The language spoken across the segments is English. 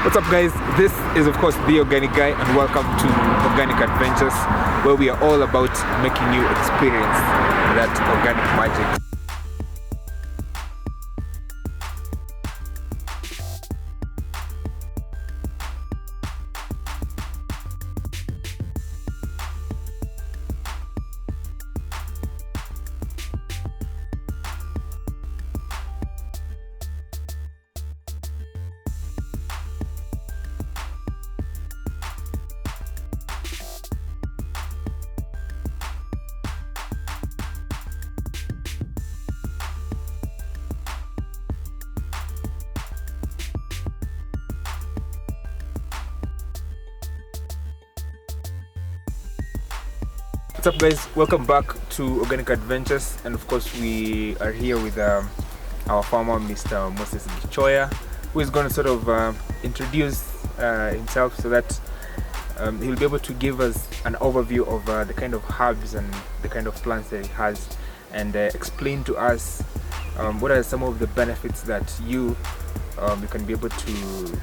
What's up, guys? This is of course the Organic Guy, and welcome to Organic Adventures, where we are all about making you experience that organic magic. What's up, guys? Welcome back to Organic Adventures, and of course we are here with our farmer, Mr. Moses Gichoya, who is going to sort of introduce himself so that he'll be able to give us an overview of the kind of herbs and the kind of plants that he has, and explain to us what are some of the benefits that you can be able to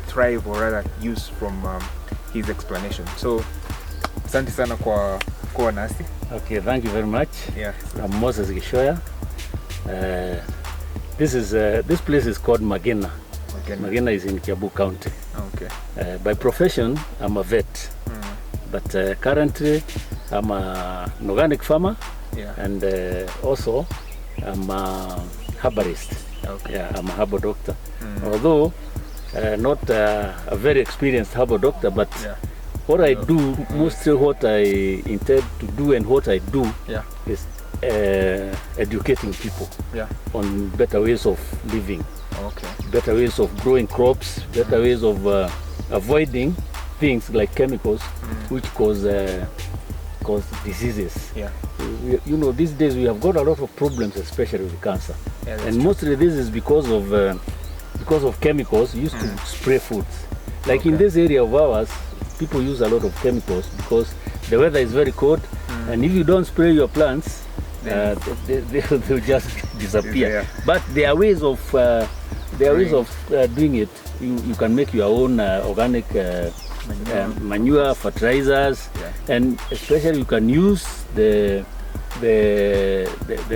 thrive or rather use from his explanation. So asante sana kwa nasi. Okay, thank you very much. Yeah. I'm Moses Gichoya. This place is called Magena. Magena is in Kiambu County. Okay. By profession, I'm a vet, but currently I'm an organic farmer. Yeah. And also I'm a herbalist. Okay. Yeah, I'm a herbal doctor. Although not a very experienced herbal doctor, but Yeah. what I do, mostly what I intend to do and what I do is educating people on better ways of living, better ways of growing crops, better ways of avoiding things like chemicals which cause diseases. Yeah. You know, these days we have got a lot of problems, especially with cancer. Yeah, and mostly this is because of chemicals used to spray foods. Like in this area of ours, people use a lot of chemicals because the weather is very cold, and if you don't spray your plants, they'll just disappear. Yeah. But there are ways of doing it. You can make your own organic manure, fertilizers, and especially you can use the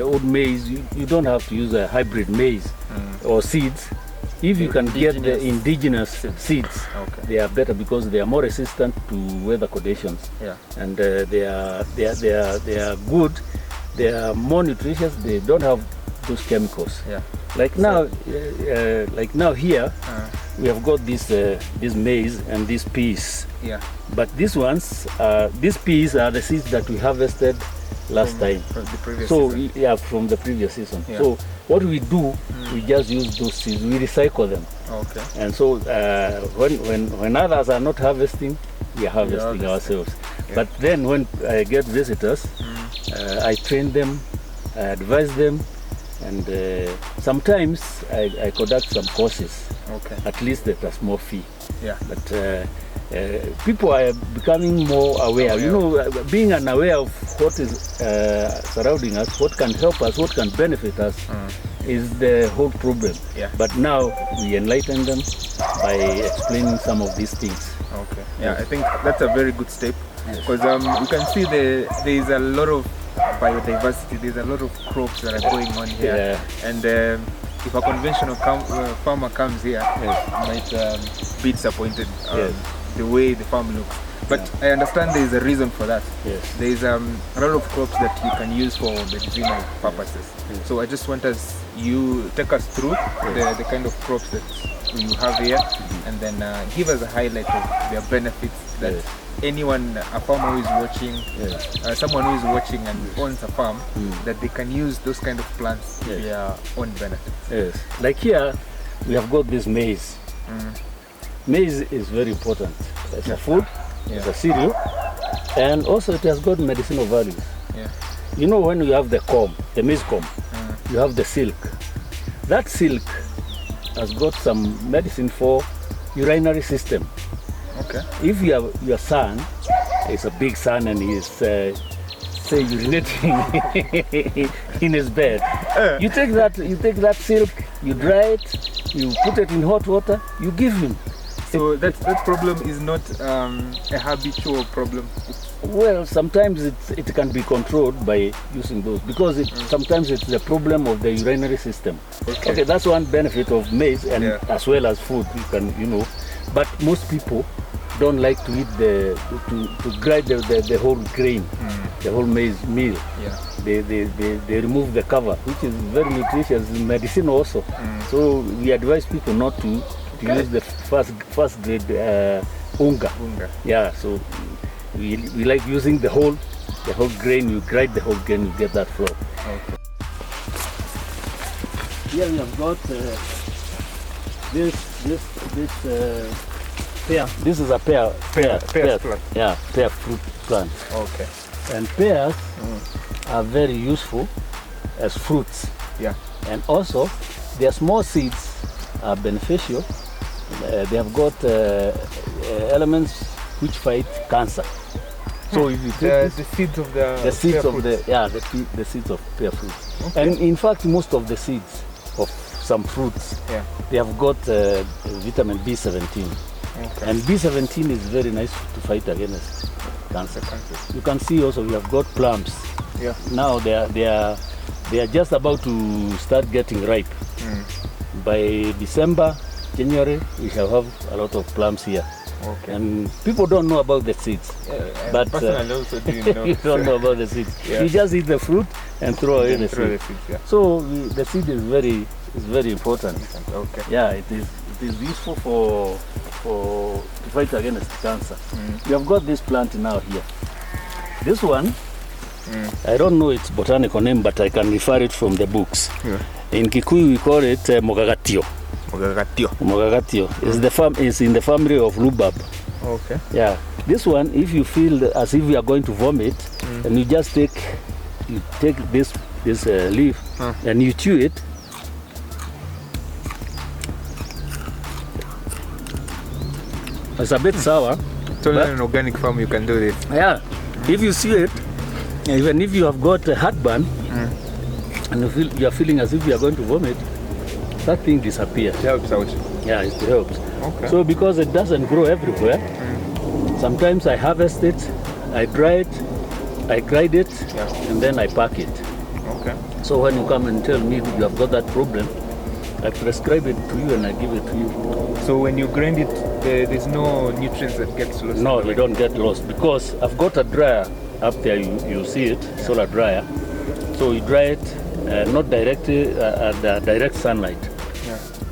old maize. You don't have to use a hybrid maize or seeds. If you can get the indigenous seeds, they are better because they are more resistant to weather conditions. Yeah. And they are good. They are more nutritious. They don't have those chemicals. Yeah. Like now here, we have got this maize and these peas. Yeah. But these peas are the seeds that we harvested last time. From the previous season. Yeah, from the previous season. Yeah. So what we do, we just use those seeds, we recycle them. Okay. And so when others are not harvesting, we are harvesting ourselves. Yeah. But then when I get visitors, I train them, I advise them, and sometimes I conduct some courses. Okay. At least at a small fee. Yeah. But people are becoming more aware. You know, being unaware of what is surrounding us, what can help us, what can benefit us, is the whole problem. Yeah. But now we enlighten them by explaining some of these things. Okay. Yeah, I think that's a very good step, because you can see there is a lot of biodiversity. There's a lot of crops that are going on here, and if a conventional farmer comes here, might be disappointed the way the farm looks. But I understand there is a reason for that. Yes. There is a lot of crops that you can use for medicinal purposes. So I just want you take us through the kind of crops that you have here, and then give us a highlight of their benefits that anyone, a farmer who is watching, someone who is watching and owns a farm, that they can use those kind of plants to their own benefits. Yes. Like here, we have got this maize. Maize is very important. It's a food, it's a cereal, and also it has got medicinal values. Yeah. You know, when you have the comb, the maize comb, you have the silk. That silk has got some medicine for urinary system. Okay. If your son is a big son and he is say urinating in his bed, you take that silk, you dry it, you put it in hot water, you give him. So that problem is not a habitual problem. Well, sometimes it can be controlled by using those, because sometimes it's the problem of the urinary system. Okay, that's one benefit of maize, and as well as food. You can, but most people don't like to eat to grind the whole grain, the whole maize meal. Yeah. They remove the cover, which is very nutritious in medicine also. So we advise people not to use the first grade unga. Yeah. So we like using the whole grain. You grind the whole grain, you get that flour. Okay. Here we have got this pear. This is a pear plant. Yeah, pear fruit plant. Okay. And pears are very useful as fruits. Yeah. And also, their small seeds are beneficial. They have got elements which fight cancer. So if you take the seeds of the seeds of the seeds of pear fruits. Okay. And in fact, most of the seeds of some fruits, they have got vitamin B17. Okay. And B17 is very nice to fight against cancer. You can see also we have got plums. Yeah. Now they are just about to start getting ripe. By December, January, we shall have a lot of plums here. Okay. And people don't know about the seeds. But personally also didn't know. You don't know about the seeds. You just eat the fruit and throw away the seeds. So the seed is very important. Okay. Yeah, it is useful to fight against cancer. We have got this plant now here. This one, I don't know its botanical name, but I can refer it from the books. Yeah. In Kikuyu we call it mogagatio. Mogagatio is in the family of rhubarb. Okay. Yeah. This one, if you feel as if you are going to vomit, and you just take this leaf and you chew it. It's a bit sour. So in an organic farm you can do this. Yeah. If you see it, even if you have got a heartburn and you are feeling as if you are going to vomit, that thing disappears. It helps out. Yeah, it helps. Okay. So because it doesn't grow everywhere, sometimes I harvest it, I dry it, I grind it, and then I pack it. Okay. So when you come and tell me that you have got that problem, I prescribe it to you and I give it to you. So when you grind it, there's no nutrients that gets lost? No, they don't get lost, because I've got a dryer up there, you see it, solar dryer. So you dry it not directly at the direct sunlight,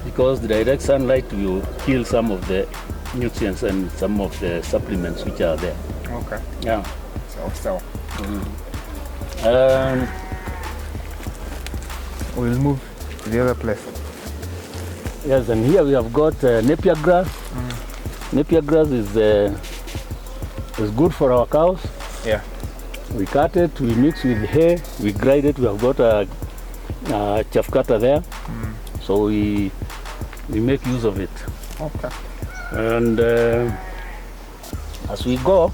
because the direct sunlight will kill some of the nutrients and some of the supplements which are there. Okay. Yeah. So. We'll move to the other place. Yes, and here we have got napier grass. Napier grass is good for our cows. Yeah. We cut it, we mix with hay, we grind it. We have got a chaff cutter there, so we make use of it. Okay. And as we go,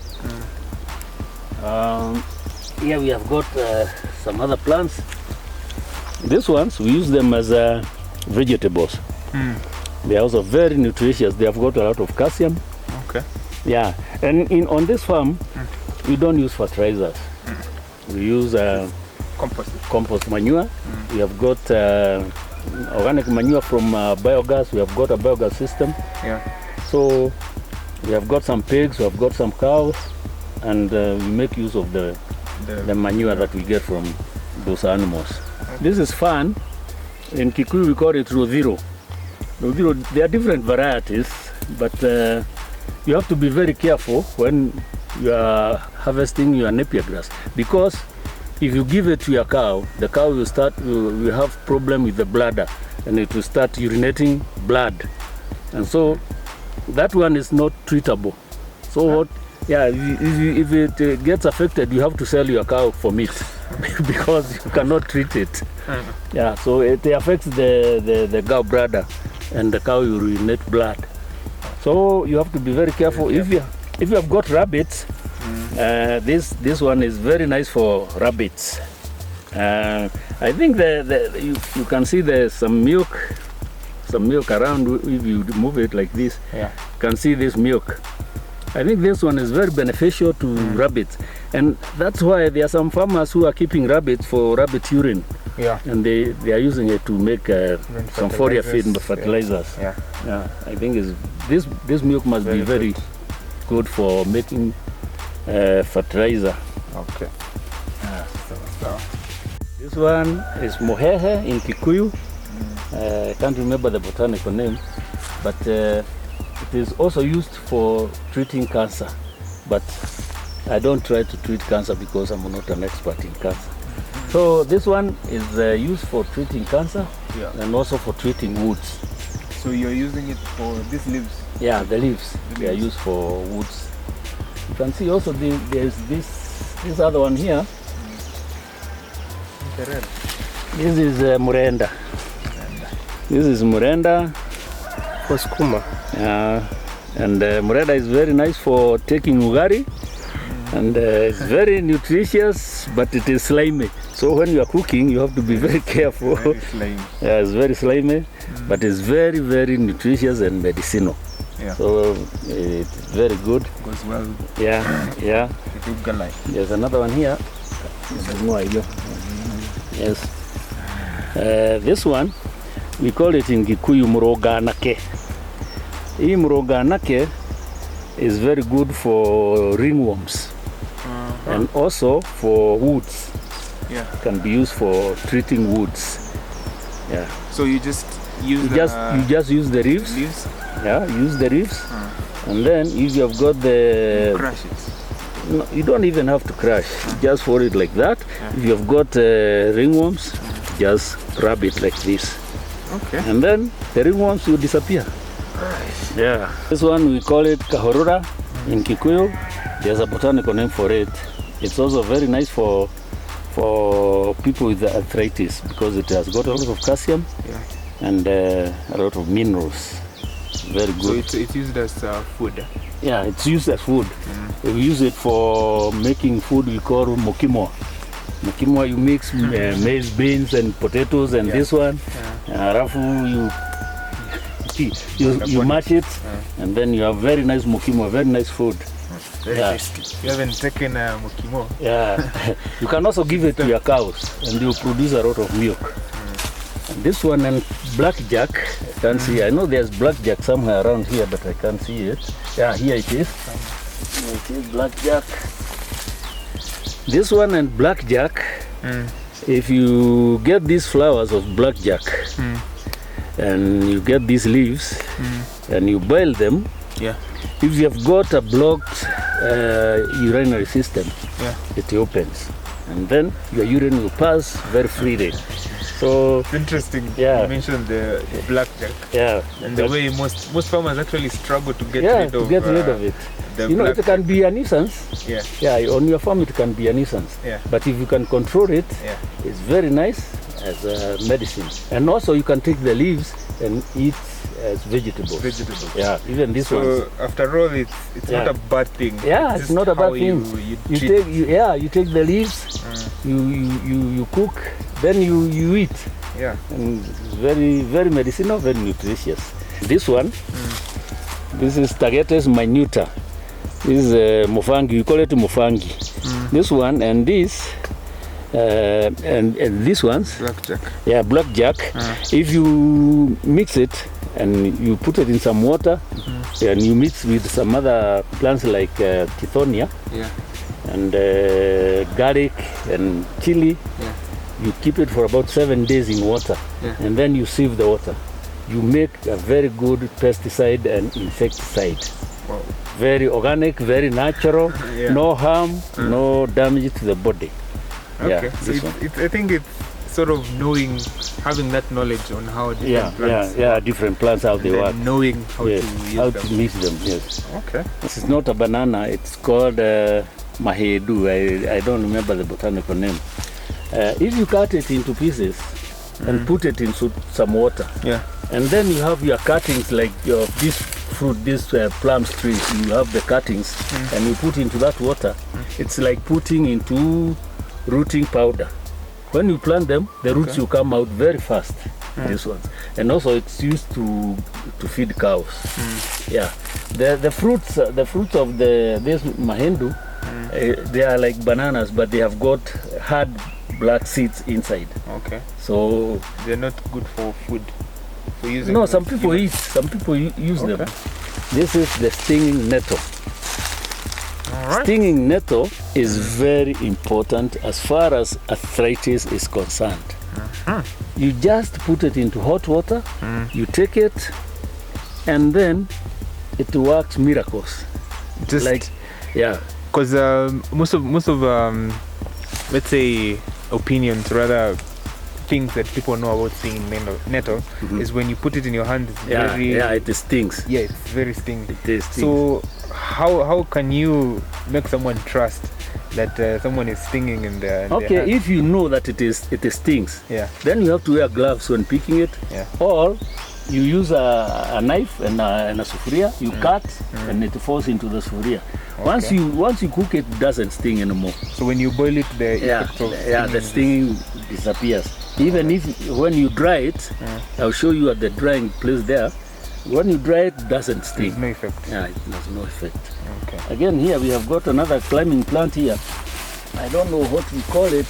here we have got some other plants. These ones we use them as vegetables. They are also very nutritious. They have got a lot of calcium. Okay. Yeah, and on this farm, we don't use fertilizers. We use compost manure. We have got organic manure from biogas. We have got a biogas system. Yeah. So we have got some pigs. We have got some cows, and we make use of the manure that we get from those animals. Okay. This is fun. In Kikuyu we call it rodhiro. There are different varieties, but you have to be very careful when you are harvesting your napier grass, because if you give it to your cow, the cow will have problem with the bladder, and it will start urinating blood, and so that one is not treatable. So if it gets affected, you have to sell your cow for meat because you cannot treat it. Yeah, so it affects the gallbladder, and the cow will urinate blood. So you have to be very careful. If you have got rabbits, this one is very nice for rabbits. I think you can see there's some milk some milk around. If you move it like this, you can see this milk. I think this one is very beneficial to rabbits, and that's why there are some farmers who are keeping rabbits for rabbit urine. Yeah. And they are using it to make some foliar feed and fertilizers. Yeah. I think this milk must be very good for making fertilizer. Okay. So. This one is mohehe in Kikuyu. I can't remember the botanical name, but it is also used for treating cancer. But I don't try to treat cancer because I'm not an expert in cancer. So this one is used for treating cancer and also for treating wounds. So you're using it for these leaves? Yeah, the leaves. They are used for woods. You can see also there's this other one here. This is Murenda. This is Murenda. Skuma. And Murenda is very nice for taking ugari. And it's very nutritious, but it is slimy. So when you are cooking, you have to be very careful. Very slimy. Yeah, it's very slimy, but it's very, very nutritious and medicinal. Yeah. So it's very good. Goes well. Yeah. There's another one here. Yes. This one, we call it in Gikuyu muroganake. Hii muroganake is very good for ringworms and also for woods. Yeah. Can be used for treating woods. Yeah. So you just use you just use the leaves. Yeah, use the leaves. And then if you have got the... You crush it. No, you don't even have to crush. Just hold it like that. If you have got ringworms, just rub it like this. Okay. And then the ringworms will disappear. Yeah. This one we call it kahorura in Kikuyu. There's a botanical name for it. It's also very nice for people with arthritis because it has got a lot of calcium and a lot of minerals. Very good. So it's used as food? Yeah, it's used as food. We use it for making food we call mokimo. Mokimo, you mix maize, beans and potatoes, and this one, rafu, you mash it, and then you have very nice mokimo, very nice food. Very tasty. You haven't taken mokimo? Yeah. You can also give it to your cows, and you produce a lot of milk. And this one and blackjack, I can't see. I know there's blackjack somewhere around here, but I can't see it. Yeah, here it is. It is blackjack. This one and blackjack, if you get these flowers of blackjack and you get these leaves and you boil them, if you have got a blocked urinary system, it opens. And then your urine will pass very freely. So it's interesting. Yeah. You mentioned the blackjack. Yeah. And the way most farmers actually struggle to get rid of it. You know, it can be a nuisance. Yeah. On your farm it can be a nuisance. Yeah. But if you can control it, it's very nice as a medicine. And also you can take the leaves and eat as vegetables. Yeah, even this one. So after all, it's not a bad thing. Yeah, it's not a bad thing. You take the leaves, you cook, then you eat. Yeah. And it's very, very medicinal, very nutritious. This one, this is Tagetes minuta. This is mofangi. We call it mofangi. This one and this. And these ones, blackjack. Yeah, blackjack. If you mix it and you put it in some water and you mix with some other plants like tithonia and garlic and chili, you keep it for about 7 days in water and then you sieve the water. You make a very good pesticide and insecticide. Wow. Very organic, very natural, no harm, no damage to the body. Okay, so I think it's sort of having that knowledge on how different plants different plants, how they work. Knowing how to use them. To mix them, yes. Okay. This is not a banana, it's called mahedu. I don't remember the botanical name. If you cut it into pieces and put it into some water, and then you have your cuttings like this fruit, this plum trees, you have the cuttings and you put into that water, it's like putting into rooting powder. When you plant them, the roots will come out very fast. These ones, and also it's used to feed cows. Yeah, the fruits of this mahendu, they are like bananas, but they have got hard black seeds inside. Okay. So they're not good for food. For using. No, some people eat. Some people use them. This is the stinging nettle. All right. Stinging nettle is very important as far as arthritis is concerned. You just put it into hot water, you take it, and then it works miracles. Just like, yeah. Because most of let's say opinions, rather things that people know about stinging nettle is when you put it in your hand. It's it stings. Yeah, it's very stinging. It stings. So how can you make someone trust that someone is stinging in the hand? If you know that it stings, then you have to wear gloves when picking it, or you use a knife and a sufuria, you cut and it falls into the sufuria. Once you cook it, it doesn't sting anymore. So when you boil it, the stinging disappears. Even if when you dry it, I'll show you at the drying place there. When you dry it, doesn't sting. There's no effect. Yeah, it has no effect. Okay. Again, here we have got another climbing plant here. I don't know what we call it.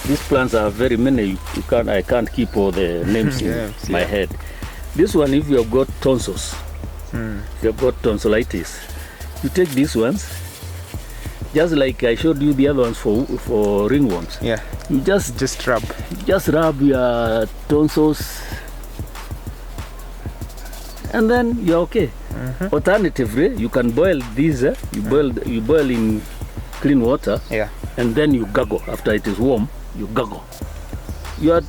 These plants are very many. I can't keep all the names in my head. This one, if you have got tonsils, if you have got tonsillitis, you take these ones, just like I showed you the other ones for ringworms. Yeah. You just rub. Just rub your tonsils, and then you're okay. Alternatively, you can boil these. You boil in clean water. Yeah. And then you gargle. After it is warm, you gargle. Your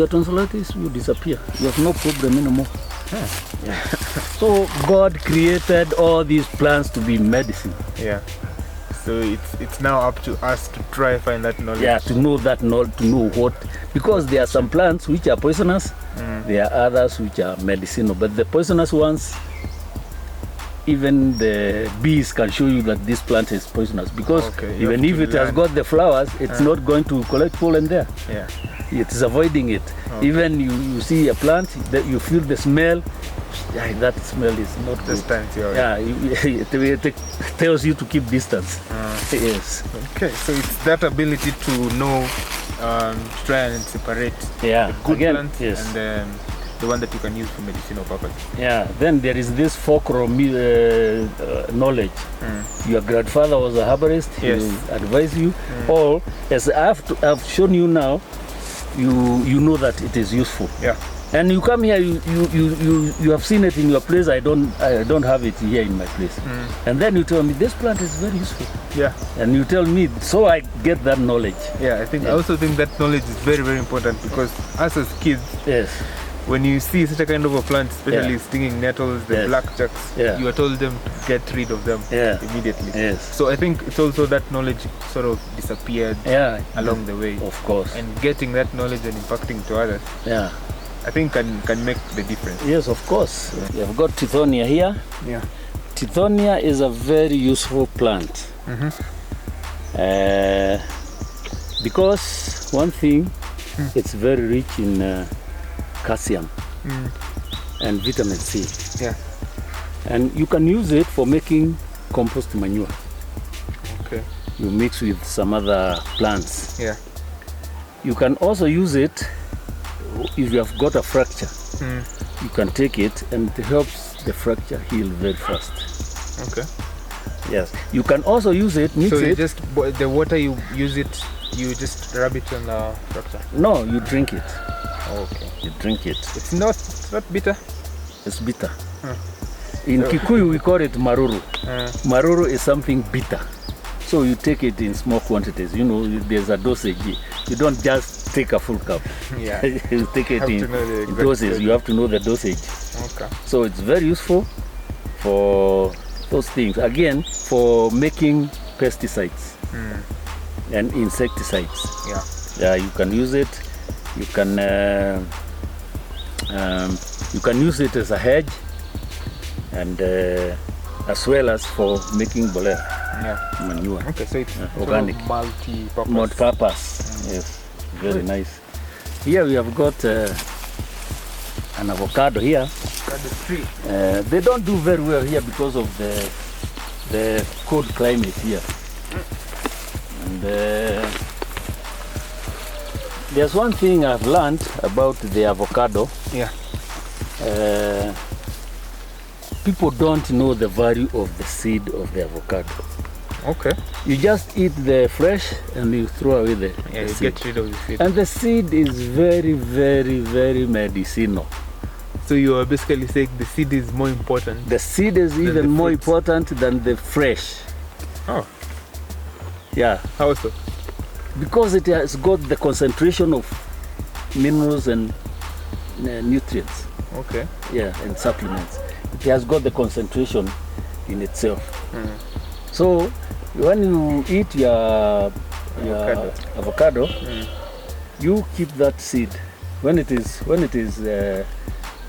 tonsillitis will disappear. You have no problem anymore. Yeah. So God created all these plants to be medicine. Yeah. So it's now up to us to try find that knowledge. Yeah, to know that knowledge, to know what, because there are some plants which are poisonous. There are others which are medicinal, but the poisonous ones, even the bees can show you that this plant is poisonous, because even if it has got the flowers, it's not going to collect pollen there. Yeah. It is avoiding it. Even you see a plant that you feel the smell, that smell is not good. It tells you to keep distance. Yes. Okay, so it's that ability to know, to try and separate the good plant and the one that you can use for medicinal purpose. Yeah. Then there is this folklore knowledge. Your grandfather was a herbalist. Yes. He advised you. Or as I've shown you now, you know that it is useful. Yeah. And you come here, you have seen it in your place. I don't have it here in my place. And then you tell me this plant is very useful. Yeah. And you tell me, so I get that knowledge. Yeah, I also think that knowledge is very, very important, because us as kids, when you see such a kind of a plant, especially stinging nettles, the blackjacks, you are told them to get rid of them immediately. Yes. So I think it's also that knowledge sort of disappeared along the way. Of course. And getting that knowledge and impacting to others. Yeah. I think can make the difference. Yes, of course. We have got Tithonia here. Yeah. Tithonia is a very useful plant. Because one thing, it's very rich in calcium and vitamin C. Yeah. And you can use it for making compost manure. Okay. You mix with some other plants. Yeah. You can also use it if you have got a fracture. You can take it and it helps the fracture heal very fast. Okay. Yes. You can also use it, mix it. Just the water you use it, you just rub it on the fracture? No, you drink it. Okay. You drink it. It's not bitter? It's bitter. In Kikuyu we call it maruru. Maruru is something bitter. So you take it in small quantities. You know, there's a dosage. You don't just take a full cup. Yeah. You take it in doses. You have to know the dosage. Okay. So it's very useful for those things. Again, for making pesticides and insecticides. Yeah. Yeah, you can use it. You can use it as a hedge, and as well as for making bolea. manure. Okay, so it's organic. Sort of multi-purpose. Multi-purpose, yes. Very nice. Here we have got an avocado here. Avocado tree. They don't do very well here because of the cold climate here. And there's one thing I've learned about the avocado. Yeah. People don't know the value of the seed of the avocado. Okay. You just eat the fresh and you throw away the you seed. get rid of the seed. And the seed is very, very, very medicinal. So you are basically saying the seed is more important. The seed is even more important than the fresh. Oh. Yeah. How so? Because it has got the concentration of minerals and nutrients. Okay. Yeah, and supplements. It has got the concentration in itself. So when you eat your avocado, you keep that seed. When it is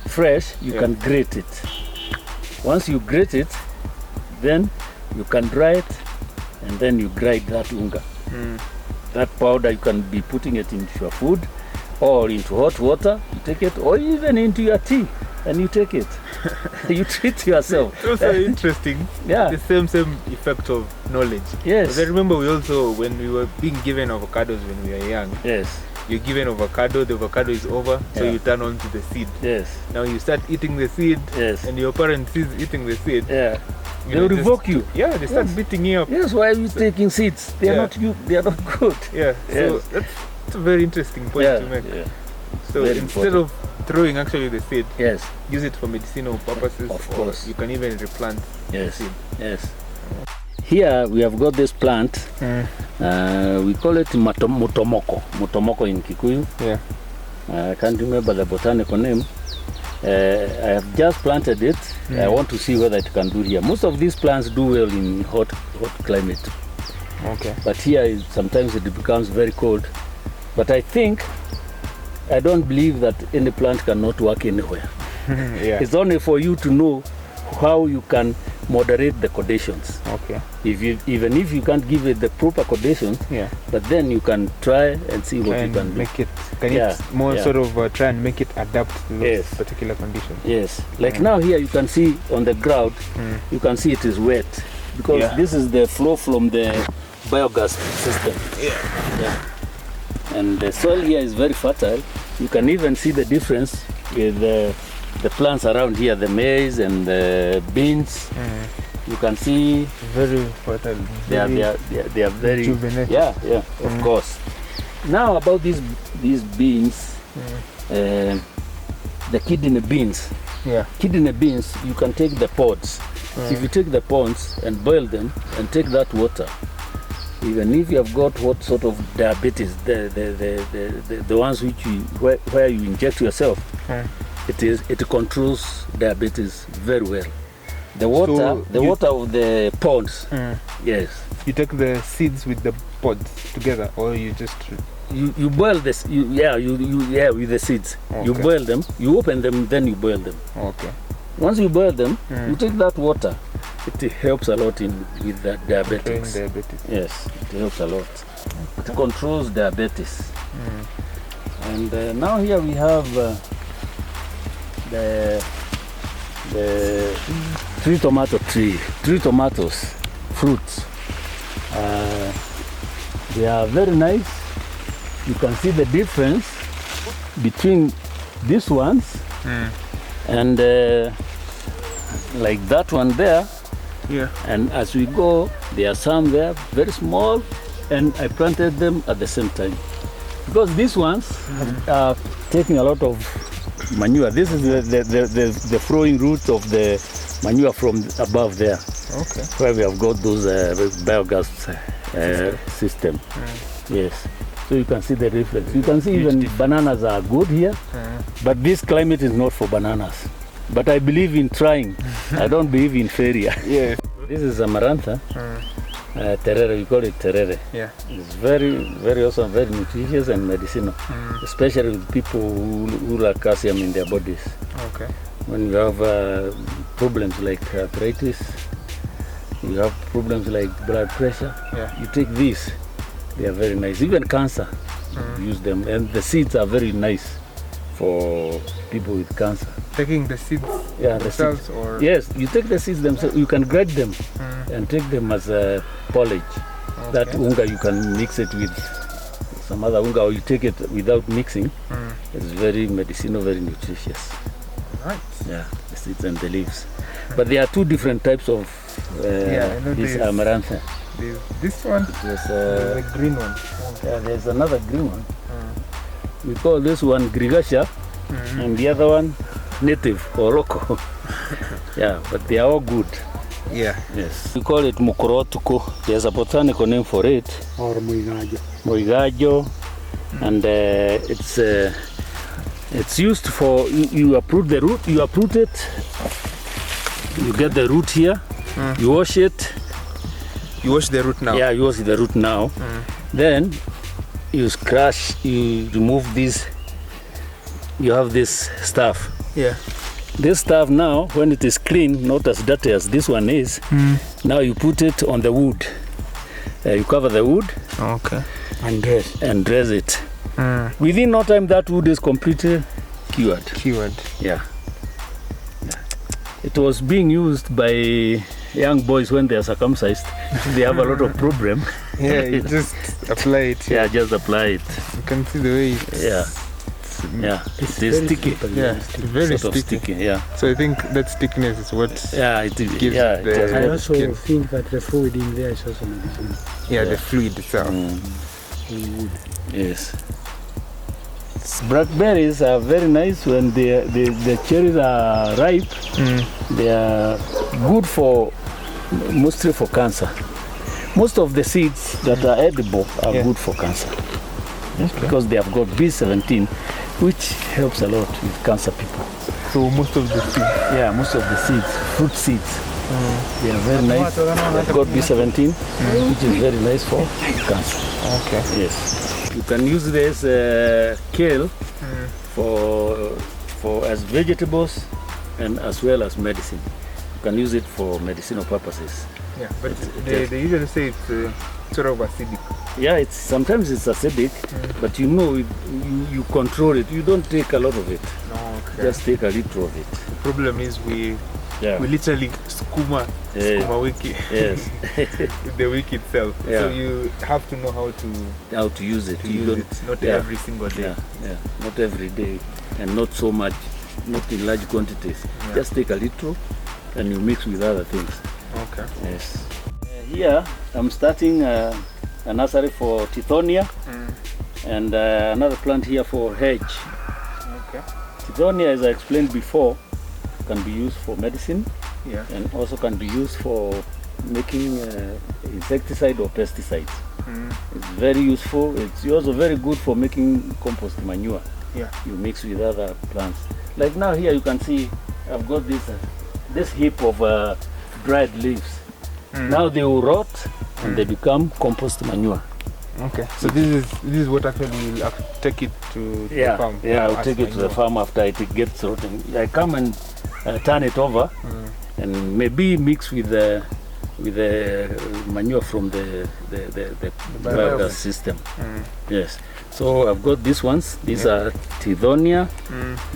fresh, you can grate it. Once you grate it, then you can dry it, and then you grind that unga. That powder, you can be putting it into your food or into hot water, you take it, or even into your tea and you take it. You treat yourself. It's also interesting. Yeah. The same effect of knowledge. Yes. Because I remember we also, when we were being given avocados when we were young, yes, you're given avocado, the avocado is over, so you turn on to the seed. Yes. Now you start eating the seed, yes, and your parents is eating the seed. Yeah. They will revoke you. Yeah, they start beating you up. Yes, why are you taking seeds? They are not you. They are not good. Yeah. So Yes. that's a very interesting point to make. Yeah. So Very instead of throwing actually the seed, yes, use it for medicinal purposes. Of course. You can even replant the seed. Yes. Here we have got this plant. We call it mutomoko. Mutomoko in Kikuyu. Yeah. I can't remember the botanical name. I have just planted it. I want to see whether it can do here. Most of these plants do well in hot climate. Okay. But here sometimes it becomes very cold. But I don't believe that any plant cannot work anywhere. Yeah. It's only for you to know how you can moderate the conditions. Okay. Even if you can't give it the proper conditions, but then you can try and see what you can make do. it. Can it more sort of try and make it adapt to those particular conditions? Yes. Like now here you can see on the ground, you can see it is wet because this is the flow from the biogas system. Yeah. And the soil here is very fertile. You can even see the difference with the plants around here, the maize and the beans. You can see very fertile. They are very rejuvenated. Yeah, of course. Now about these beans, the kidney beans. Yeah. Kidney beans, you can take the pods. If you take the pods and boil them and take that water, even if you have got what sort of diabetes, the ones where you inject yourself, it controls diabetes very well. The water of the ponds. Yes. You take the seeds with the pods together, or you just you boil this. With the seeds. Okay. You boil them. You open them, then you boil them. Okay. Once you boil them, you take that water. It helps a lot with the diabetes. Yes, it helps a lot. It controls diabetes. And now here we have the three tomatoes, fruits. They are very nice. You can see the difference between these ones and like that one there. Yeah. And as we go, there are some there, very small, and I planted them at the same time. Because these ones are taking a lot of manure. This is the flowing route of the manure from above there. Okay. Where we have got those biogas system. Yes. So you can see the difference. You can see even bananas are good here, but this climate is not for bananas. But I believe in trying. I don't believe in failure. Yeah. This is amarantha. Terere, we call it terere. Yeah. It's very, very awesome, very nutritious and medicinal, especially with people who lack calcium in their bodies. Okay. When you have problems like arthritis, You have problems like blood pressure. Yeah. You take this. They are very nice. Even cancer, use them. And the seeds are very nice for people with cancer. Taking the seeds themselves, or yes, you take the seeds themselves. You can grind them and take them as a porridge. Okay. That unga you can mix it with some other unga, or you take it without mixing. It's very medicinal, very nutritious. Right. Yeah, the seeds and the leaves. But there are two different types of this amaranth. This one, the green one. Yeah, there's another green one. We call this one Grigacia, and the other one native or local. Yeah, but they are all good. Yeah. Yes. We call it Mukorotuko. There's a botanical name for it. Or Moigajo. Moigajo. And it's used for, you uproot the root, you uproot it, you get the root here, you wash it. You wash the root now? Yeah, you wash the root now. Then you scratch, you remove this, you have this stuff. Yeah. This stuff now, when it is clean, not as dirty as this one is, now you put it on the wood. You cover the wood. Okay. And dress it. Within no time, that wood is completely cured. Yeah. It was being used by young boys when they are circumcised. They have a lot of problem. Yeah, you just apply it. Yeah, just apply it. You can see the way it is sticky. Yeah, it's very sticky. Yeah. So I think that stickiness is what gives I also think that the fluid in there is also medicinal. Yeah, the fluid itself. Yes. Blackberries are very nice when the cherries are ripe. They are good for, mostly for cancer. Most of the seeds that are edible are good for cancer. Because they have got B17, which helps a lot with cancer people. So most of the seeds? Yeah, most of the seeds, fruit seeds, they are very nice. They've got B17, which is very nice for cancer. Okay. Yes. You can use this kale for as vegetables and as well as medicine. You can use it for medicinal purposes. Yeah, but they usually say it's sort of acidic. Yeah, sometimes it's acidic, but you control it. You don't take a lot of it. No, okay. Just take a little of it. The problem is we literally skuma wiki. Yes. With the wiki itself. Yeah. So you have to know how to use it. Not every single day. Yeah, not every day, and not so much, not in large quantities. Yeah. Just take a little, and you mix with other things. Okay. Yes. Here I'm starting a nursery for Tithonia and another plant here for hedge. Okay. Tithonia, as I explained before, can be used for medicine, and also can be used for making insecticide or pesticides. It's very useful. It's also very good for making compost manure. Yeah. You mix with other plants. Like now here you can see I've got this heap of dried leaves. Now they will rot and they become compost manure. Okay, so this is what actually will take it to the farm. Yeah, I'll take it to the farm after it gets rotten. I come and turn it over and maybe mix with the manure from the biogas system. Yes. So I've got these ones. These are Tithonia,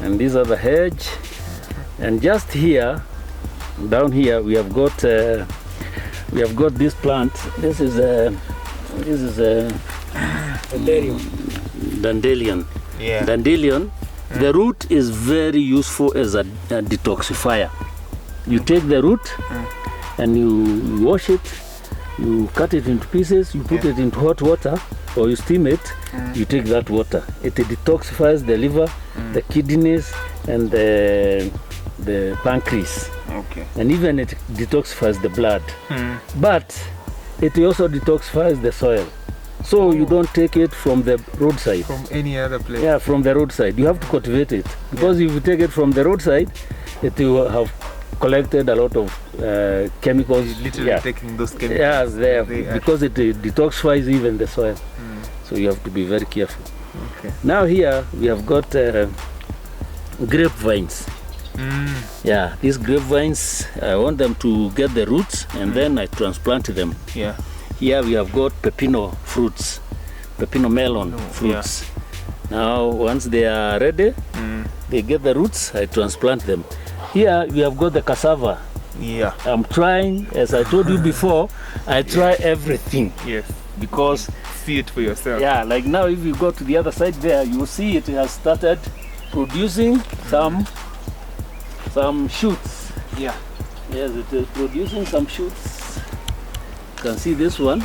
and these are the hedge. And just here, down here, we have got this plant. This is a dandelion. Yeah. Dandelion. The root is very useful as a detoxifier. You take the root and you wash it, you cut it into pieces, you put it into hot water, or you steam it. You take that water. It detoxifies the liver, the kidneys, and the pancreas. Okay. And even it detoxifies the blood. But it also detoxifies the soil. So you don't take it from the roadside. From any other place? Yeah, from the roadside. You have to cultivate it. Because if you take it from the roadside, it will have collected a lot of chemicals. Literally taking those chemicals. Yeah, because it detoxifies even the soil. So you have to be very careful. Okay. Now here we have got grapevines. Yeah, these grapevines, I want them to get the roots and then I transplant them. Yeah. Here we have got pepino fruits, pepino melon fruits. Now, once they are ready, they get the roots, I transplant them. Here we have got the cassava. Yeah. I'm trying, as I told you before, I try everything. Yes. Because see it for yourself. Yeah, like now if you go to the other side there, you will see it has started producing some shoots. Yeah. Yes, it is producing some shoots. You can see this one.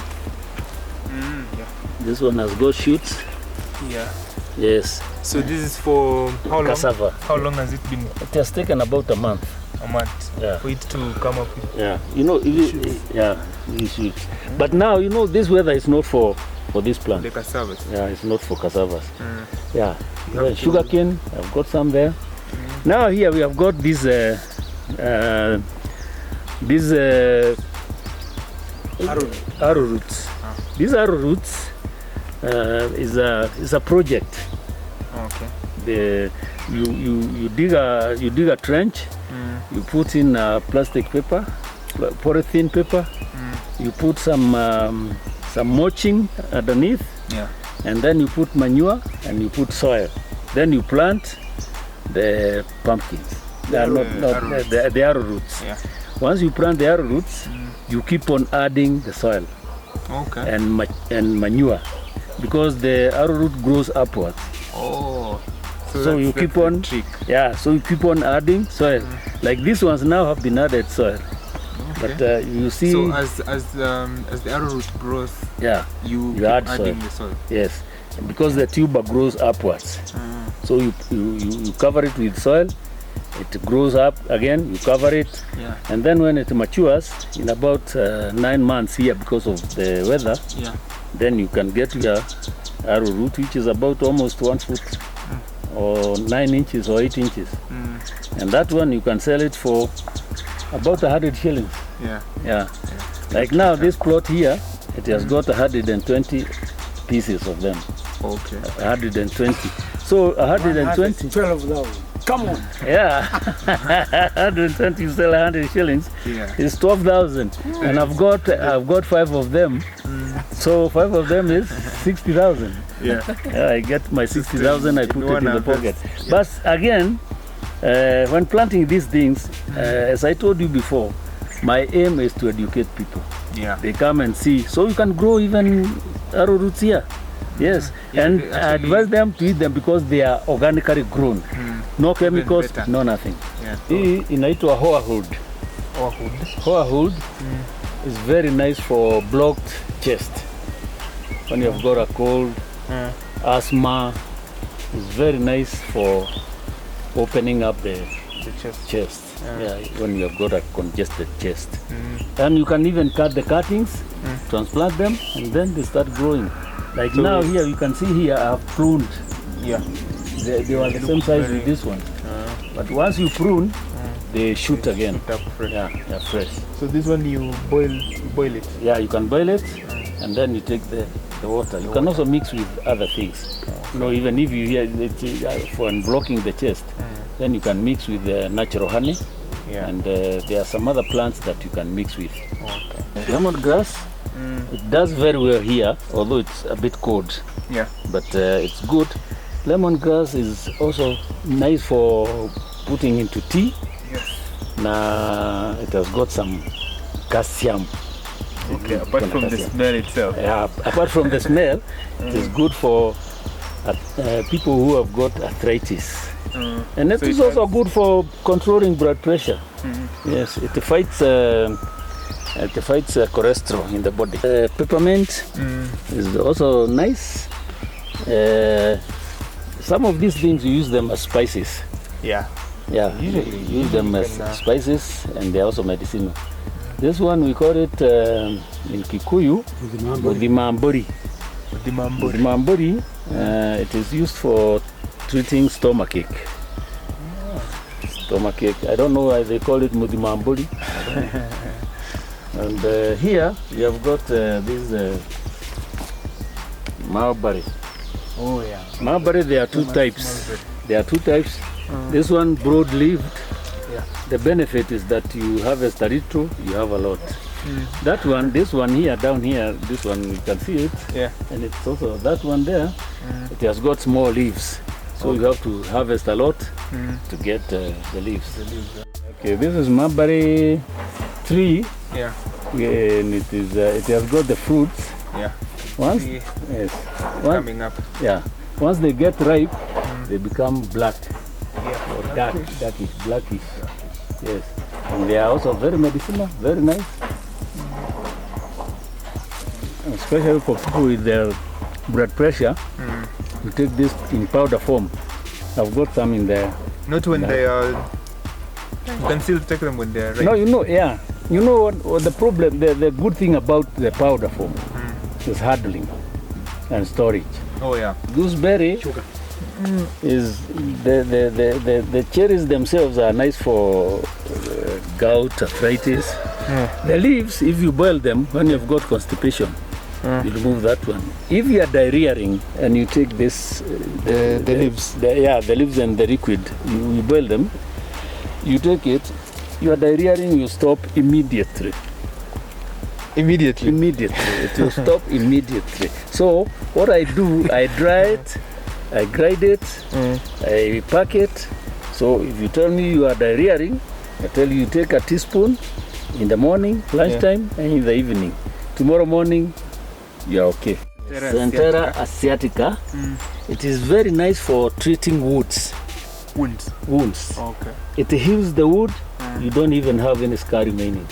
Yeah. This one has got shoots. Yeah. Yes. So this is for how long? Cassava. How long has it been? It has taken about a month. A month. Yeah. For it to come up with. Yeah. You know, these shoots. But now, you know, this weather is not for this plant. The cassavas. Yeah, it's not for cassavas. Yeah. Sugarcane, I've got some there. Now here we have got these arrowroots. These arrowroots is a project. Okay. You dig a trench. You put in plastic paper, polythene paper. You put some mulching underneath. Yeah. And then you put manure and you put soil. Then you plant the pumpkins. They are the arrowroots. Yeah. Once you plant the arrowroots, you keep on adding the soil. Okay. And manure, because the arrowroot grows upwards. Oh. So you keep on. Yeah. So you keep on adding soil. Like these ones now have been added soil. Okay. But you see. So as the arrowroot grows. Yeah. You keep add adding the soil. Yes. Because the tuber grows upwards. So you cover it with soil, it grows up again, you cover it, and then when it matures, in about 9 months here because of the weather, then you can get your arrowroot, which is about almost 1 foot or 9 inches or 8 inches. And that one you can sell it for about 100 shillings. Yeah. Like now this plot here, it has got 120 pieces of them. Okay. 120. So 120. 12,000. Come on. Yeah. 120 you sell 100 shillings. Yeah. It's 12,000. And I've got 5 of them. So 5 of them is 60,000. Yeah. I get my 60,000. I put it in the pocket. But again, when planting these things, as I told you before, my aim is to educate people. Yeah. They come and see. So you can grow even arrowroots here. Yes, and I advise them to eat them because they are organically grown. No chemicals, no nothing. Hii inaitwa hoahood. Hoahood is very nice for blocked chest. When you have got a cold, asthma, it's very nice for opening up the chest. Yeah, when you have got a congested chest. And you can even cut the cuttings, transplant them, and then they start growing. Like so now here, you can see here I have pruned. Yeah. They were the same size with this one. But once you prune, they shoot again. Shoot up fresh. Yeah, fresh. So this one you boil it? Yeah, you can boil it and then you take the water. You can also mix with other things. You know, even if you hear for blocking the chest, then you can mix with natural honey. Yeah. And there are some other plants that you can mix with. Okay. Lemongrass. It does very well here, although it's a bit cold. Yeah. But it's good. Lemongrass is also nice for putting into tea. Yes. Now it has got some calcium. Okay. Apart from the smell itself. Yeah. Apart from the smell, it is good for people who have got arthritis. And it is also good for controlling blood pressure. Yes. It fights. It fights cholesterol in the body. Peppermint is also nice. Some of these things you use them as spices. Yeah. Yeah, usually you use them as spices, and they're also medicinal. This one we call it in Kikuyu Udimambori. Udimambori. It is used for treating stomachache. Stomachache. I don't know why they call it Mudimambori. And here we have got this mulberry. Oh yeah. Mulberry, there are two types. There are two types. This one broad-leaved the benefit is that you harvest a little, you have a lot. That one, this one here, down here, this one, you can see it. Yeah. And it's also, that one there, it has got small leaves. So you have to harvest a lot to get the leaves. Okay, this is mulberry tree. Yeah. And it is, it has got the fruits. Yeah. Once, coming up. Yeah. Once they get ripe, they become black. Yeah. Or darkish, blackish. Yes. And they are also very medicinal, very nice. Especially for people with their blood pressure, you take this in powder form. I've got some in there. Not when they are. You can still take them when they are ripe. No, you know, yeah. You know what the problem, the good thing about the powder form is handling and storage. Oh yeah. Gooseberry is the cherries themselves are nice for gout, arthritis. The leaves, if you boil them when you've got constipation, you remove that one. If you are diarrheaing and you take this, the leaves, the leaves and the liquid, you boil them, you take it, you are diarrheaing, you stop immediately. Immediately? Immediately. It will stop immediately. So what I do, I dry it, I grind it, I pack it. So if you tell me you are diarrheaing, I tell you take a teaspoon in the morning, lunchtime, and in the evening. Tomorrow morning, you are okay. Centera asiatica. It is very nice for treating wounds. Wounds. Okay. It heals the wound. You don't even have any scar remaining.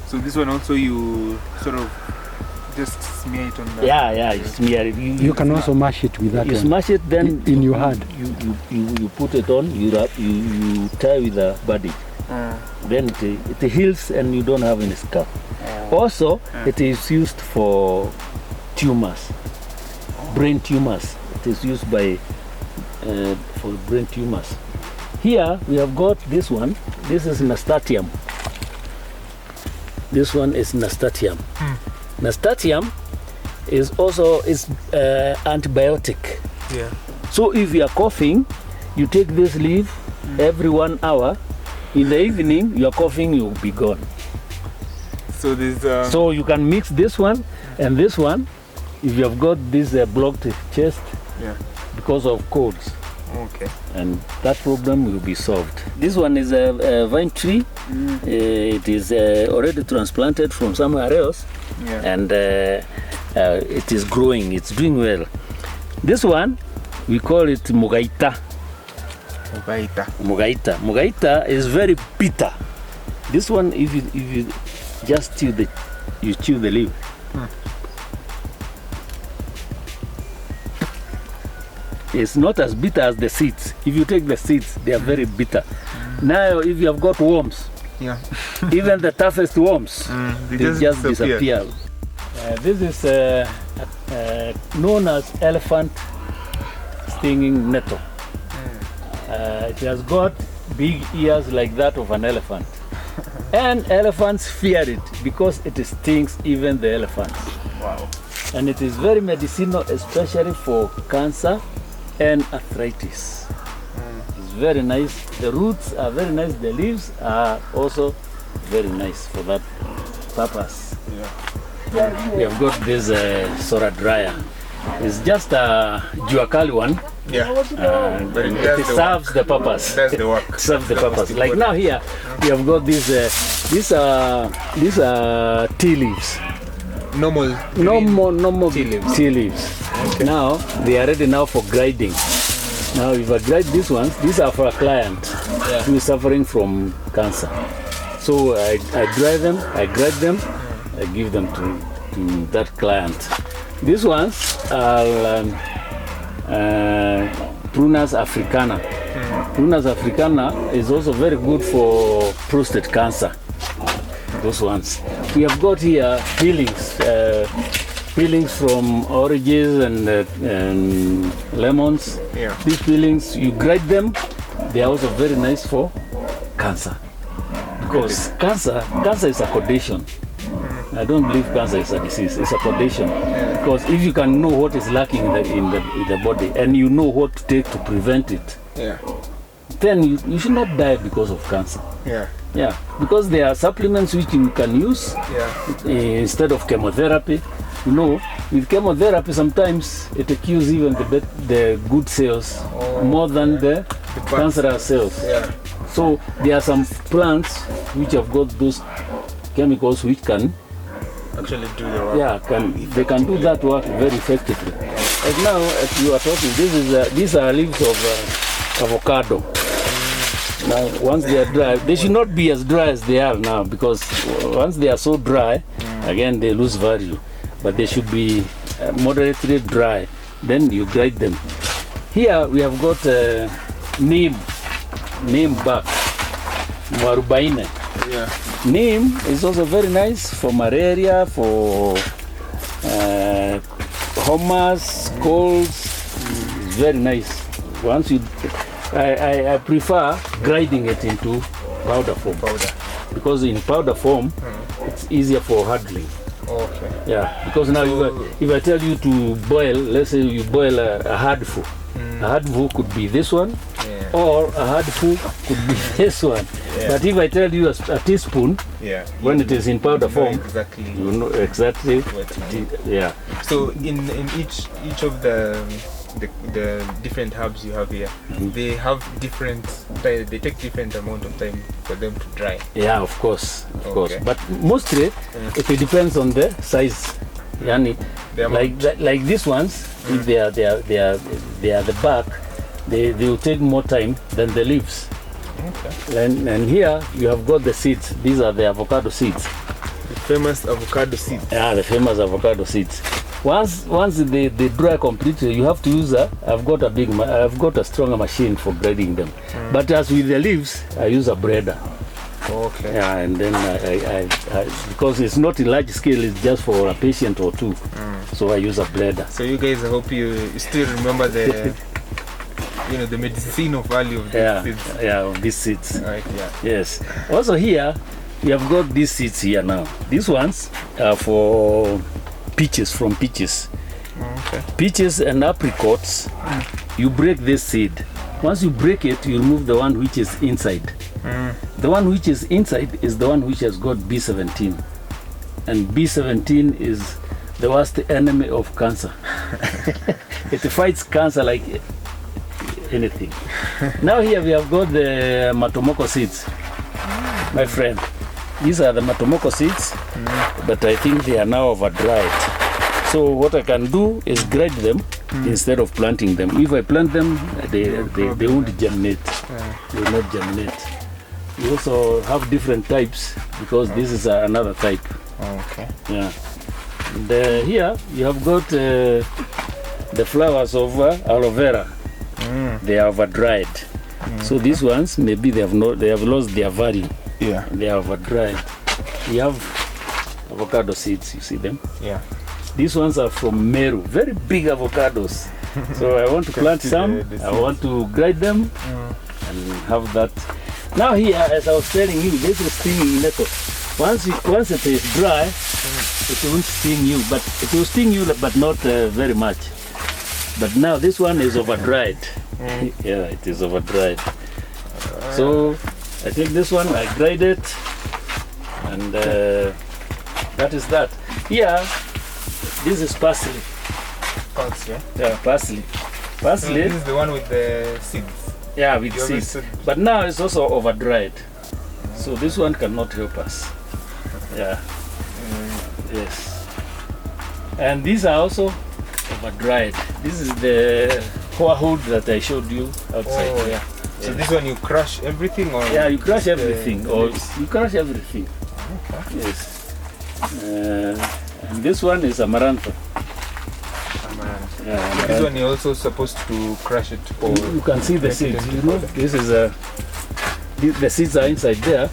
So this one also you sort of just smear it on the... Yeah, you smear it. You can also mash it with that. You smash it, then in your hand. You put it on. You tie with a bandage. Then it heals and you don't have any scar. Also, it is used for tumors, brain tumors. It is used for brain tumors. Here we have got this one. This is nasturtium. This one is nasturtium. Nasturtium is also antibiotic. Yeah. So if you are coughing, you take this leaf every 1 hour. In the evening, your coughing will be gone. So this. So you can mix this one and this one. If you have got this blocked chest, because of colds. Okay. And that problem will be solved. This one is a vine tree. It is already transplanted from somewhere else, and it is growing. It's doing well. This one, we call it mugaita. Mugaita is very bitter. This one, if you just chew the leaf. It's not as bitter as the seeds. If you take the seeds, they are very bitter. Now, if you have got worms, even the toughest worms, they just disappear. This is known as elephant stinging nettle. It has got big ears like that of an elephant. And elephants fear it because it stings even the elephants. Wow. And it is very medicinal, especially for cancer and arthritis. It's very nice. The roots are very nice. The leaves are also very nice for that purpose. We have got this Sora dryer. It's just a juakali one. It serves the purpose. That's the work. Serves the purpose. Like now here, we have got these are tea leaves. Normal tea leaves. Okay. Now they are ready now for grinding. Now if I grind these ones, these are for a client who is suffering from cancer. So I dry them, I grind them, I give them to that client. These ones are Prunus africana. Prunus africana is also very good for prostate cancer. Those ones. We have got here peelings. Peelings from oranges and lemons. These peelings, you grind them. They are also very nice for cancer. Because cancer is a condition. I don't believe cancer is a disease. It's a condition. Because if you can know what is lacking in the body and you know what to take to prevent it, then you should not die because of cancer. Yeah, because there are supplements which you can use instead of chemotherapy. You know, with chemotherapy sometimes it kills even the good cells more than the cancerous cells. Yeah. So there are some plants which have got those chemicals which can actually do the work. Yeah, they can do that work very effectively. Like now, as you are talking, these are leaves of avocado. Now, once they are dry, they should not be as dry as they are now, because once they are so dry, again they lose value. But they should be moderately dry. Then you grind them. Here we have got neem bark, mwarubaine. Yeah. Neem is also very nice for malaria, for homas, colds. It's very nice. Once you, I prefer grinding it into powder form. Because in powder form, it's easier for handling. Okay. Yeah, because now if I tell you to boil, let's say you boil a hardful. A hardful could be this one, or a hardful could be this one. Yeah. But if I tell you a teaspoon, when it is in powder form, you know exactly what to do. Yeah. So in each of the different herbs you have here, they have different. They take different amount of time for them to dry. Yeah, of course. But mostly it depends on the size. Yani, like these ones, if they are the bark, they will take more time than the leaves. Okay. And here you have got the seeds. These are the avocado seeds. The famous avocado seeds. Yeah, the famous avocado seeds. Once they dry completely, you have to use I've got a stronger machine for grinding them. But as with the leaves, I use a breader. Okay. Yeah, and then I because it's not in large scale, it's just for a patient or two. So I use a breader. So you guys, I hope you still remember the the medicinal value of these seeds. Yeah, of these seeds. Right, yeah. Yes. Also here, we have got these seeds here now. These ones are for peaches, from peaches. Okay. Peaches and apricots, you break this seed. Once you break it, you remove the one which is inside. The one which is inside is the one which has got B17. And B17 is the worst enemy of cancer. It fights cancer like anything. Now here we have got the matomoko seeds. My friend, these are the matomoko seeds, but I think they are now over-dried. So what I can do is grind them instead of planting them. If I plant them, they won't germinate. They will not germinate. We also have different types, because this is another type. Okay. Yeah. And here you have got the flowers of aloe vera. They are over-dried. So these ones, maybe they have lost their value. Yeah. They are over-dried. We have avocado seeds, you see them? Yeah. These ones are from Meru, very big avocados. So I want to plant some, I want to grind them and have that. Now here, as I was telling you, this is stinging nettle. Once it is dry, it won't sting you, but it will sting you, but not very much. But now this one is over-dried. Yeah, it is over-dried. So I take this one, I grind it, and that is that. Here, this is parsley. Parsley? Yeah, parsley. Parsley. So this is the one with the seeds? Yeah, with seeds. But now it's also over-dried. So this one cannot help us. Yeah. Yes. And these are also over-dried. This is the hoa hood that I showed you outside. Oh, yeah. So this one you crush everything, or? Yeah, you crush everything. Or you crush everything. Okay. Yes. And this one is amaranth. Yeah, this one you're also supposed to crush it. Or you can see the seeds. You know, this is the seeds are inside there,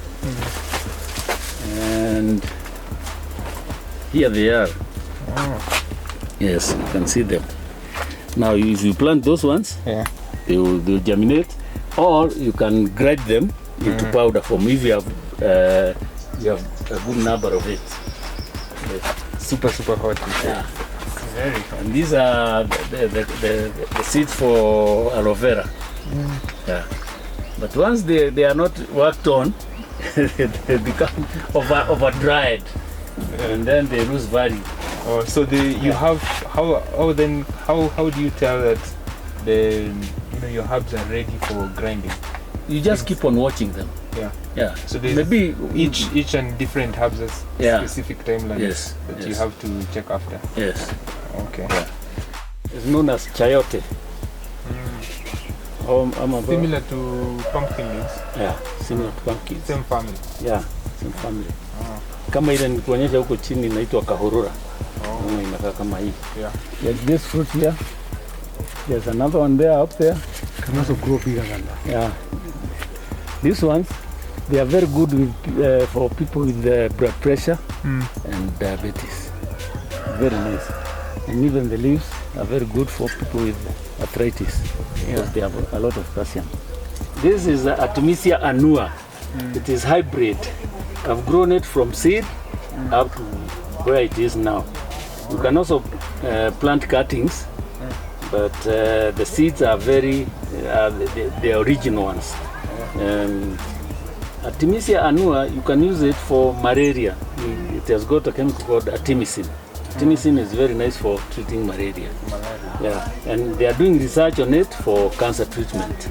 and here they are. Yes, you can see them. Now, if you plant those ones, they will germinate, or you can grind them into powder form if you have a good number of it. Super hot. Yeah. Very hot. And these are the seeds for aloe vera. Yeah. But once they are not worked on, they become over dried, and then they lose value. Oh, so you have how do you tell that your herbs are ready for grinding? You just keep on watching them. Yeah. So there's maybe each and different herbs has specific timelines that you have to check after. Yes. Okay. Yeah. It's known as chayote. Similar to pumpkin leaves. Yeah, similar to pumpkin. Same family. Yeah, same family. Kama ile nikuonyesha huko chini inaitwa kahurura. Inakaa kama hii. Like this fruit here. There's another one there up there. Can also grow bigger than that. Yeah. These ones, they are very good with, for people with blood pressure and diabetes. Very nice. And even the leaves are very good for people with arthritis because they have a lot of calcium. This is Artemisia annua. It is hybrid. I've grown it from seed up to where it is now. You can also plant cuttings, but the seeds are very the original ones. Artemisia annua, you can use it for malaria. It has got a chemical called artemisinin. Artemisinin is very nice for treating malaria. Yeah, and they are doing research on it for cancer treatment.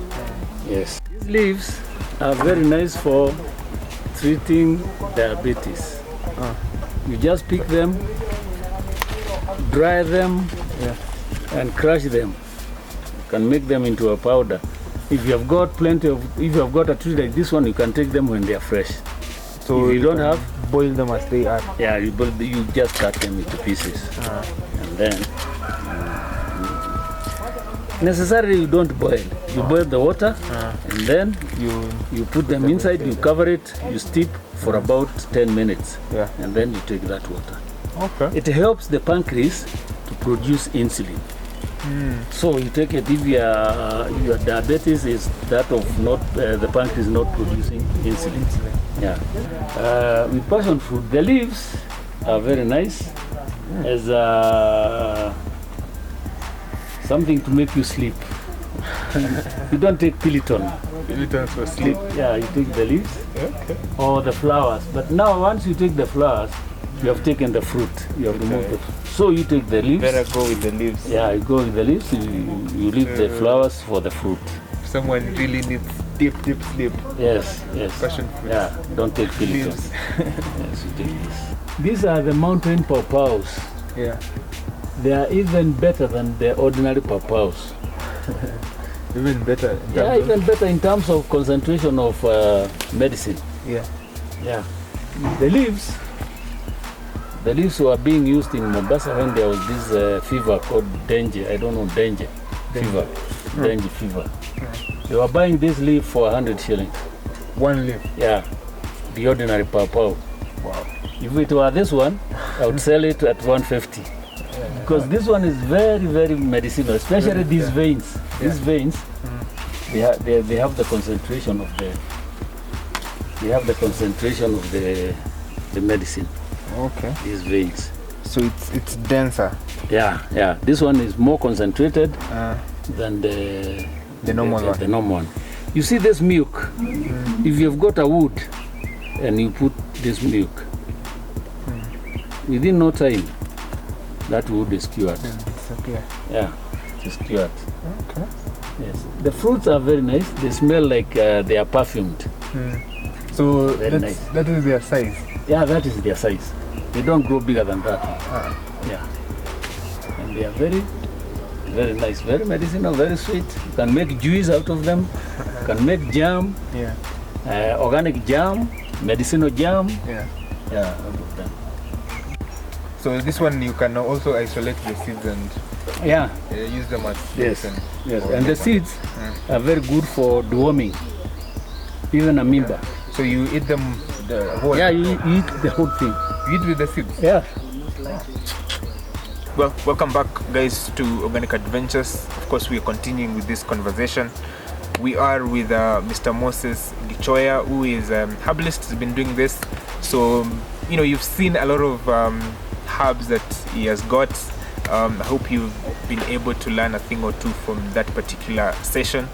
Yes. These leaves are very nice for treating diabetes. You just pick them, dry them, and crush them. You can make them into a powder. If you have got if you have got a tree like this one, you can take them when they are fresh. So if you don't have, boil them as they are. Yeah, you just cut them into pieces, and then necessarily you don't boil. You boil the water, and then you put them inside. You cover it. You steep for about 10 minutes, and then you take that water. Okay. It helps the pancreas to produce insulin. So you take it if your diabetes is that of not the pancreas not producing insulin. Yeah. With passion fruit, the leaves are very nice as something to make you sleep. You don't take Piliton. Piliton for sleep. Yeah, you take the leaves or the flowers. But now once you take the flowers, you have taken the fruit. You have removed it. So you take the leaves. Better go with the leaves. Yeah, you go with the leaves. You leave the flowers for the fruit. Someone really needs deep sleep. Yes. Passion fruit. Yeah, don't take Piliton. Yes, you take this. These are the mountain pawpaws. Yeah. They are even better than the ordinary pawpaws. Even better. Even better in terms of concentration of medicine. Yeah. The leaves were being used in Mombasa when there was this fever called dengue. I don't know, dengue fever. Dengue fever. They were buying this leaf for 100 shillings. One leaf? Yeah. The ordinary pawpaw. Wow. If it were this one, I would sell it at 150. Because this one is very, very medicinal, especially these veins. These veins, they have the concentration of the medicine. Okay. These veins. So it's denser. Yeah. This one is more concentrated than the normal one. The normal one. You see this milk. If you've got a wood and you put this milk, within no time, that wood is cured. Disappear. Yeah, it's cured. Okay. Yes. The fruits are very nice. They smell like they are perfumed. So nice. That is their size. Yeah, that is their size. They don't grow bigger than that. Yeah. And they are very, very nice, very medicinal, very sweet. You can make juice out of them. You can make jam. Yeah. Organic jam, medicinal jam. Yeah. Yeah, out of them. So this one you can also isolate the seeds and use them as medicine. Yes. And the seeds are very good for deworming, even amoeba. So you eat them the whole? Yeah, you eat the whole thing. You eat with the seeds? Yeah. Well, welcome back, guys, to Organic Adventures. Of course, we are continuing with this conversation. We are with Mr. Moses Gichoya, who is a herbalist. He's been doing this. So, you've seen a lot of herbs that he has got. I hope you've been able to learn a thing or two from that particular session.